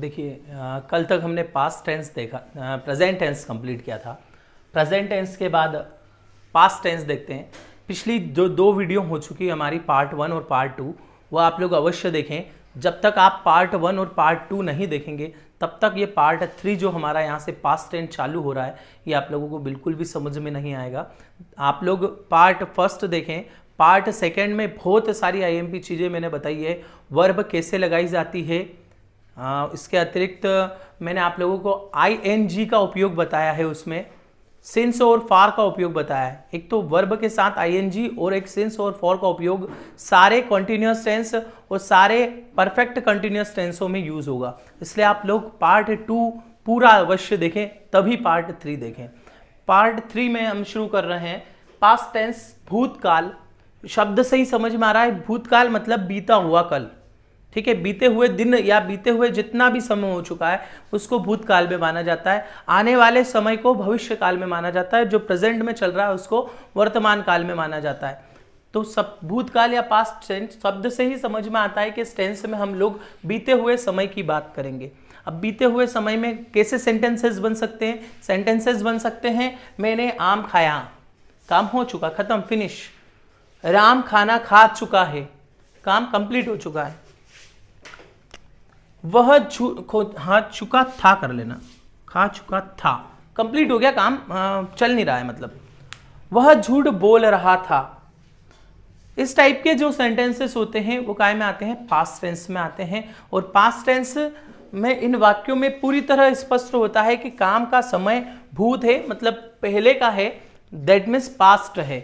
देखिए कल तक हमने पास्ट टेंस देखा, प्रेजेंट टेंस कंप्लीट किया था। प्रेजेंट टेंस के बाद पास्ट टेंस देखते हैं। पिछली जो 2 वीडियो हो चुकी है हमारी पार्ट 1 और पार्ट 2, वो आप लोग अवश्य देखें। जब तक आप पार्ट 1 और पार्ट 2 नहीं देखेंगे तब तक ये पार्ट 3 जो हमारा यहाँ से पास्ट टेंस चालू हो रहा है ये आप लोगों को बिल्कुल भी समझ में नहीं आएगा। आप लोग पार्ट 1 देखें। पार्ट 2 में बहुत सारी आईएमपी चीज़ें मैंने बताई है, वर्ब कैसे लगाई जाती है। इसके अतिरिक्त मैंने आप लोगों को आईएनजी का उपयोग बताया है, उसमें सिंस और फॉर का उपयोग बताया है। एक तो वर्ब के साथ आईएनजी और एक सिंस और फॉर का उपयोग सारे कॉन्टिन्यूअस टेंस और सारे परफेक्ट कंटिन्यूअस टेंसों में यूज होगा। इसलिए आप लोग पार्ट 2 पूरा अवश्य देखें, तभी पार्ट 3 देखें। पार्ट 3 में हम शुरू कर रहे हैं पास्ट टेंस, भूतकाल। शब्द से ही समझ में आ रहा है, भूतकाल मतलब बीता हुआ कल, ठीक है। बीते हुए दिन या बीते हुए जितना भी समय हो चुका है उसको भूतकाल में माना जाता है। आने वाले समय को भविष्य काल में माना जाता है। जो प्रेजेंट में चल रहा है उसको वर्तमान काल में माना जाता है। तो सब भूतकाल या पास्ट टेंस शब्द से ही समझ में आता है कि इस टेंस में हम लोग बीते हुए समय की बात करेंगे। अब बीते हुए समय में कैसे सेंटेंसेस बन सकते हैं? सेंटेंसेस बन सकते हैं, मैंने आम खाया, काम हो चुका, खत्म, फिनिश। राम खाना खा चुका है, काम कंप्लीट हो चुका है। वह हाँ चुका था, कर लेना, खा चुका था, कंप्लीट हो गया काम, चल नहीं रहा है मतलब। वह झूठ बोल रहा था। इस टाइप के जो सेंटेंसेस होते हैं वो काय में आते हैं? पास्ट टेंस में आते हैं। और पास्ट टेंस में इन वाक्यों में पूरी तरह स्पष्ट होता है कि काम का समय भूत है, मतलब पहले का है, दैट मीन्स पास्ट है।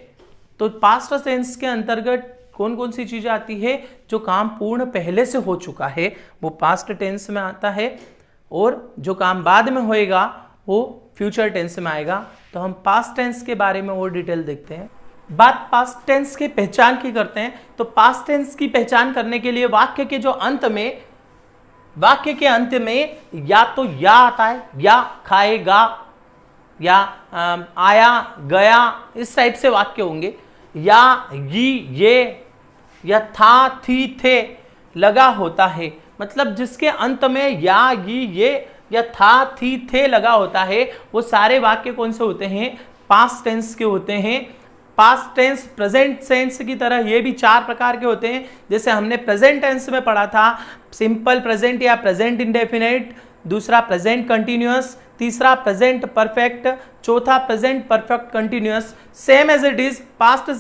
तो पास्ट टेंस के अंतर्गत कौन कौन सी चीजें आती है? जो काम पूर्ण पहले से हो चुका है वो पास्ट टेंस में आता है, और जो काम बाद में होएगा वो फ्यूचर टेंस में आएगा। तो हम पास्ट टेंस के बारे में और डिटेल देखते हैं। बात पास्ट टेंस की पहचान की करते हैं। तो पास्ट टेंस की पहचान करने के लिए वाक्य के अंत में या तो या आता है, या खाएगा, या आया गया, इस टाइप से वाक्य होंगे। या ये, या था थी थे लगा होता है, मतलब जिसके अंत में या ये या था थी थे लगा होता है वो सारे वाक्य कौन से होते हैं? पास्ट टेंस के होते हैं। पास्ट टेंस प्रेजेंट टेंस की तरह ये भी 4 प्रकार के होते हैं। जैसे हमने प्रेजेंट टेंस में पढ़ा था, सिंपल प्रेजेंट या प्रेजेंट इंडेफिनिट, दूसरा प्रेजेंट कंटिन्यूअस, तीसरा प्रेजेंट परफेक्ट, चौथा present perfect continuous. Same as it is past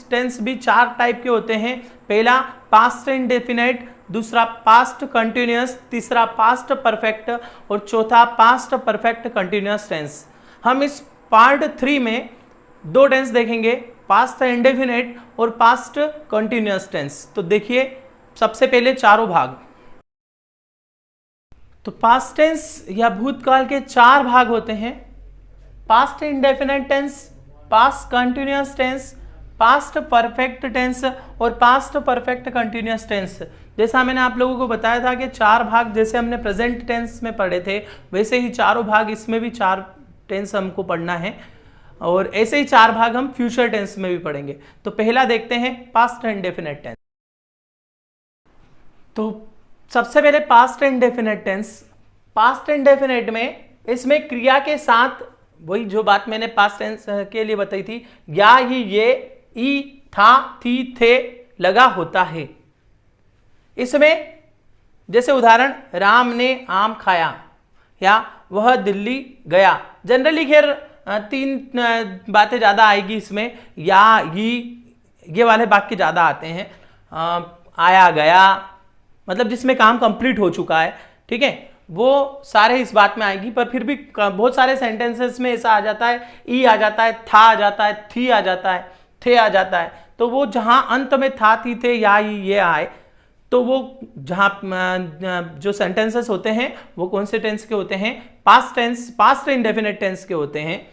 tense भी 4 टाइप के होते हैं। पहला पास्ट इंडेफिनिट, दूसरा पास्ट कंटिन्यूअस, तीसरा पास्ट परफेक्ट और चौथा पास्ट परफेक्ट कंटिन्यूअस टेंस। हम इस पार्ट 3 में 2 टेंस देखेंगे, पास्ट इंडेफिनिट और पास्ट कंटिन्यूअस टेंस। तो देखिए सबसे पहले चारों भाग। तो पास्ट टेंस या भूतकाल के 4 भाग होते हैं: past indefinite tense, past continuous tense, past perfect tense और पास्ट परफेक्ट कंटिन्यूअस टेंस। जैसा मैंने आप लोगों को बताया था कि 4 भाग जैसे हमने प्रेजेंट टेंस में पढ़े थे वैसे ही चारों भाग इसमें भी 4 टेंस हमको पढ़ना है, और ऐसे ही 4 भाग हम फ्यूचर टेंस में भी पढ़ेंगे। तो पहला देखते हैं पास्ट इंडेफिनिट टेंस। तो सबसे पहले past indefinite tense. Past indefinite में इसमें क्रिया के साथ वही जो बात मैंने पास्ट टेंस के लिए बताई थी, या ये ई था थी थे लगा होता है। इसमें जैसे उदाहरण, राम ने आम खाया, या वह दिल्ली गया। जनरली खैर 3 बातें ज्यादा आएगी इसमें, या ये वाले वाक्य ज्यादा आते हैं। आया गया मतलब जिसमें काम कंप्लीट हो चुका है, ठीक है, वो सारे इस बात में आएगी। पर फिर भी बहुत सारे सेंटेंसेस में ऐसा आ जाता है, ई आ जाता है, था आ जाता है, थी आ जाता है, थे आ जाता है। तो वो जहां अंत में था थी थे या ये आए, तो वो जहां जो सेंटेंसेस होते हैं वो कौन से टेंस के होते हैं? Past tense, past indefinite tense के होते हैं।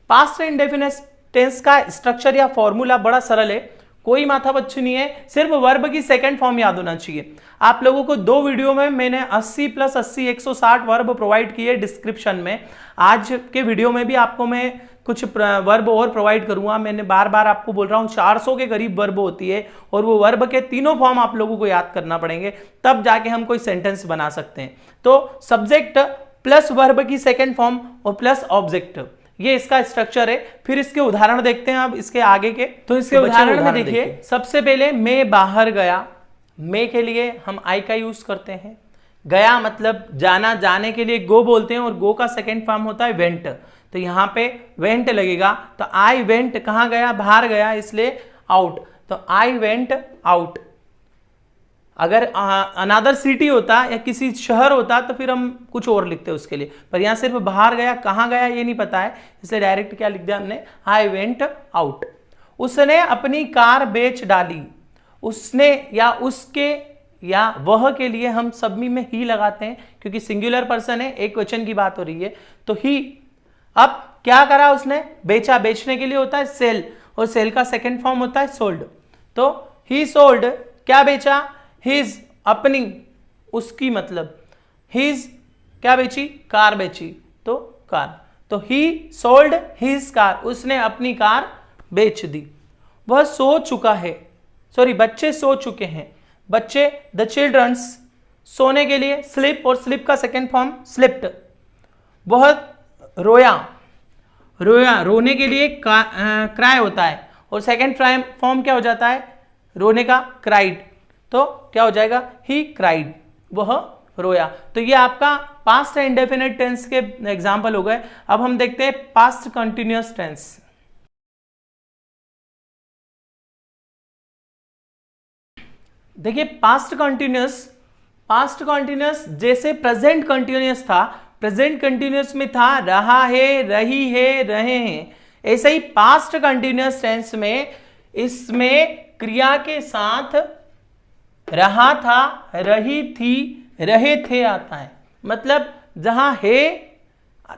पास्ट इंडेफिनिट टेंस का स्ट्रक्चर या फॉर्मूला बड़ा सरल है, कोई माथापच्ची नहीं है, सिर्फ वर्ब की 2nd फॉर्म याद होना चाहिए। आप लोगों को 2 वीडियो में मैंने 80 + 80 160 वर्ब प्रोवाइड किए डिस्क्रिप्शन में। आज के वीडियो में भी आपको मैं कुछ वर्ब और प्रोवाइड करूंगा। मैंने बार बार आपको बोल रहा हूं 400 के करीब वर्ब होती है और वो वर्ब के तीनों फॉर्म आप लोगों को याद करना पड़ेंगे, तब जाके हम कोई सेंटेंस बना सकते हैं। तो सब्जेक्ट प्लस वर्ब की सेकेंड फॉर्म और प्लस ऑब्जेक्ट, ये इसका स्ट्रक्चर है। फिर इसके उदाहरण देखते हैं अब इसके आगे के। तो इसके उदाहरण में देखिए, सबसे पहले मैं बाहर गया, मैं के लिए हम आई का यूज करते हैं। गया मतलब जाना, जाने के लिए गो बोलते हैं और गो का सेकेंड फॉर्म होता है वेंट, तो यहां पे वेंट लगेगा। तो आई वेंट कहां गया, बाहर गया, इसलिए आउट, तो आई वेंट आउट। अगर अनदर सिटी होता या किसी शहर होता तो फिर हम कुछ और लिखते उसके लिए, पर यहां सिर्फ बाहर गया, कहां गया ये नहीं पता है, इसलिए डायरेक्ट क्या लिख दिया हमने, आई वेंट आउट। उसने अपनी कार बेच डाली, उसने या उसके या वह के लिए हम सभी में ही लगाते हैं क्योंकि सिंगुलर पर्सन है, एक क्वेश्चन की बात हो रही है, तो ही। अब क्या करा उसने, बेचा, बेचने के लिए होता है सेल और सेल का सेकंड फॉर्म होता है सोल्ड। तो ही सोल्ड, क्या बेचा, हिज, अपनी, उसकी, मतलब हिज क्या बेची, कार बेची, तो कार, तो ही सोल्ड हिज कार, उसने अपनी कार बेच दी। वह सो चुका है, सॉरी बच्चे सो चुके हैं, बच्चे द चिल्ड्रंस, सोने के लिए स्लिप और स्लिप का सेकेंड फॉर्म स्लिप्ड। वह रोया, रोया रोने के लिए क्राई होता है और सेकेंड फॉर्म क्या हो जाता है रोने का, क्राइड, तो क्या हो जाएगा, ही क्राइड, वह रोया। तो ये आपका पास्ट इंडेफिनिट टेंस के एग्जाम्पल हो गए। अब हम देखते हैं पास्ट कंटिन्यूअस टेंस। देखिए पास्ट कंटिन्यूअस जैसे प्रेजेंट कंटिन्यूअस था, प्रेजेंट कंटिन्यूअस में था रहा है, रही है, रहे हैं, ऐसे ही पास्ट कंटिन्यूअस टेंस में इसमें क्रिया के साथ रहा था, रही थी, रहे थे आता है। मतलब जहां है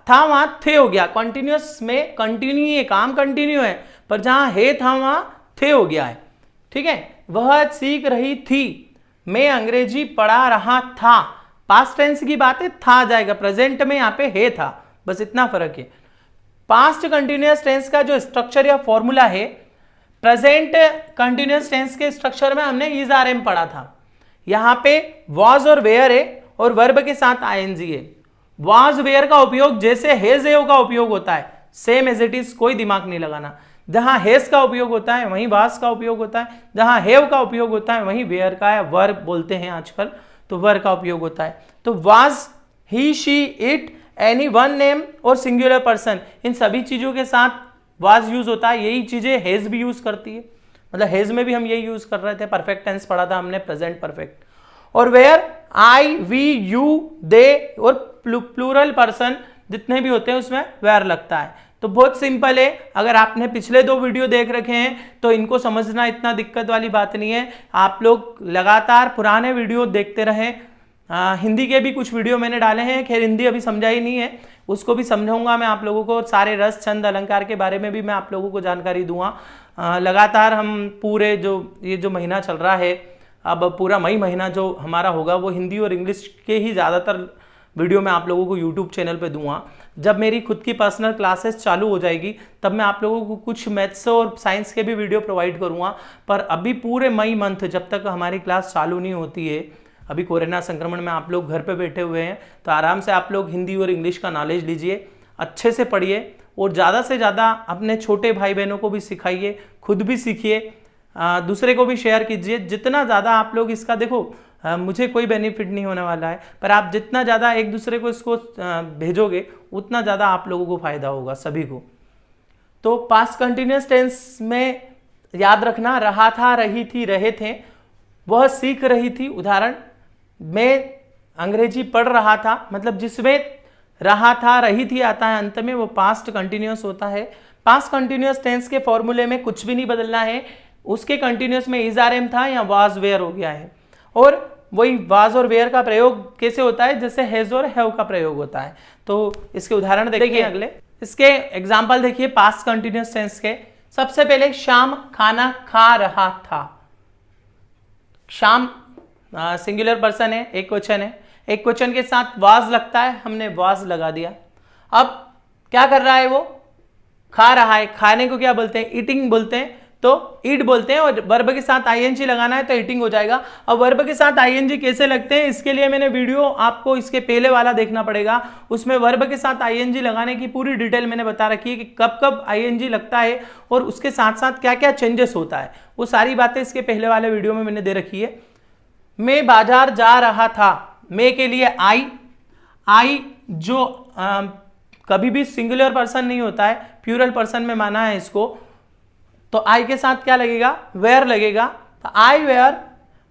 था वहां थे हो गया, कंटिन्यूअस में कंटिन्यू है, काम कंटिन्यू है, पर जहां है था वहां थे हो गया है, ठीक है। वह सीख रही थी, मैं अंग्रेजी पढ़ा रहा था, पास्ट टेंस की बात है, था जाएगा, प्रेजेंट में यहां पे है था, बस इतना फर्क है। पास्ट कंटिन्यूअस टेंस का जो स्ट्रक्चर या फॉर्मूला है, प्रेजेंट कंटिन्यूअस टेंस के स्ट्रक्चर में हमने इज आर एम पढ़ा था। यहां पे वॉज और वेयर है और वर्ब के साथ आईएनजी है। वॉज वेयर का उपयोग जैसे हेज एव का उपयोग होता है, सेम एज इट इज, कोई दिमाग नहीं लगाना। जहां हेज का उपयोग होता है वहीं वाज का उपयोग होता है, जहां हेव का उपयोग होता है वहीं वेयर का, या वर्ब बोलते हैं आजकल, तो वर का उपयोग होता है। तो was, he, she, it, any one name और सिंगुलर पर्सन, इन सभी चीजों के साथ वाज यूज होता है। यही चीजें हेज भी यूज करती है, मतलब हेज में भी हम यही यूज कर रहे थे। परफेक्ट टेंस पढ़ा था हमने, प्रेजेंट परफेक्ट। और वेयर, आई, वी, यू, दे और प्लूरल पर्सन जितने भी होते हैं उसमें वेयर लगता है। तो बहुत सिंपल है, अगर आपने पिछले 2 वीडियो देख रखे हैं तो इनको समझना इतना दिक्कत वाली बात नहीं है। आप लोग लगातार पुराने वीडियो देखते रहें। हिंदी के भी कुछ वीडियो मैंने डाले हैं, खैर हिंदी अभी समझा ही नहीं है, उसको भी समझाऊंगा मैं आप लोगों को। सारे रस, छंद, अलंकार के बारे में भी मैं आप लोगों को जानकारी दूंगा। लगातार हम पूरे ये जो महीना चल रहा है, अब पूरा मई महीना जो हमारा होगा, वो हिंदी और इंग्लिश के ही ज़्यादातर वीडियो मैं आप लोगों को यूट्यूब चैनल पे दूंगा। जब मेरी खुद की पर्सनल क्लासेस चालू हो जाएगी तब मैं आप लोगों को कुछ मैथ्स और साइंस के भी वीडियो प्रोवाइड करूंगा। पर अभी पूरे मई मंथ जब तक हमारी क्लास चालू नहीं होती है, अभी कोरोना संक्रमण में आप लोग घर पे बैठे हुए हैं, तो आराम से आप लोग हिंदी और इंग्लिश का नॉलेज लीजिए, अच्छे से पढ़िए और ज़्यादा से ज़्यादा अपने छोटे भाई बहनों को भी सिखाइए, खुद भी सीखिए, दूसरे को भी शेयर कीजिए। जितना ज़्यादा आप लोग इसका, देखो मुझे कोई बेनिफिट नहीं होने वाला है, पर आप जितना ज़्यादा एक दूसरे को इसको भेजोगे उतना ज़्यादा आप लोगों को फायदा होगा सभी को। तो पास्ट कंटिन्यूअस टेंस में याद रखना, रहा था, रही थी, रहे थे, वह सीख रही थी। उदाहरण, मैं अंग्रेजी पढ़ रहा था, मतलब जिसमें रहा था, रही थी आता है अंत में, वो पास्ट कंटिन्यूअस होता है। पास्ट कंटिन्यूअस टेंस के फॉर्मूले में कुछ भी नहीं बदलना है, उसके कंटिन्यूअस में इज आर एम था या वाज वेयर हो गया है। और वही वाज और वेयर का प्रयोग कैसे होता है, जैसे हैज और हैव का प्रयोग होता है। तो इसके उदाहरण देखिए अगले, इसके एग्जाम्पल देखिए पास्ट कंटिन्यूअस टेंस के। सबसे पहले शाम खाना खा रहा था। शाम सिंगुलर पर्सन है, एक क्वेश्चन है, एक क्वेश्चन के साथ वाज लगता है, हमने वाज लगा दिया। अब क्या कर रहा है वो, खा रहा है, खाने को क्या बोलते हैं, ईटिंग बोलते हैं, तो ईट बोलते हैं। और वर्ब के साथ आईएनजी लगाना है तो ईटिंग हो जाएगा। अब वर्ब के साथ आईएनजी कैसे लगते हैं, इसके लिए मैंने वीडियो आपको इसके पहले वाला देखना पड़ेगा, उसमें वर्ब के साथ आईएनजी लगाने की पूरी डिटेल मैंने बता रखी है कि कब कब आईएनजी लगता है और उसके साथ साथ क्या क्या चेंजेस होता है, वो सारी बातें इसके पहले वाले वीडियो में मैंने दे रखी है। मैं बाजार जा रहा था, मैं के लिए आई जो कभी भी सिंगुलर पर्सन नहीं होता है, प्लूरल पर्सन में माना है इसको, तो आई के साथ क्या लगेगा, वेयर लगेगा। तो आई वेयर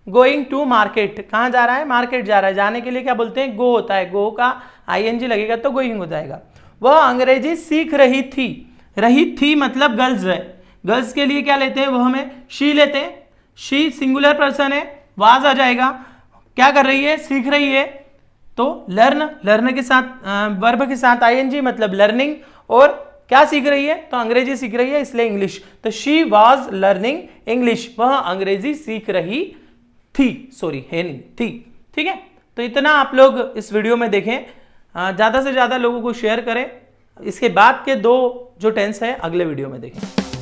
गोइंग टू मार्केट, कहां जा रहा है, मार्केट जा रहा है। जाने के लिए क्या बोलते हैं, गो होता है, गो का आईएनजी लगेगा तो गोइंग हो जाएगा। वह अंग्रेजी सीख रही थी मतलब गर्ल्स है, गर्ल्स के लिए क्या लेते हैं, वो हमें शी लेते हैं, शी सिंगुलर पर्सन है, वाज आ जाएगा। क्या कर रही है, सीख रही है, तो लर्न के साथ वर्ब के साथ आईएनजी मतलब लर्निंग, और क्या सीख रही है, तो अंग्रेजी सीख रही है इसलिए इंग्लिश। तो शी वाज लर्निंग इंग्लिश, वह अंग्रेजी सीख रही थी, सॉरी है नहीं थी। ठीक है, तो इतना आप लोग इस वीडियो में देखें, ज़्यादा से ज़्यादा लोगों को शेयर करें। इसके बाद के 2 जो टेंस है अगले वीडियो में देखें।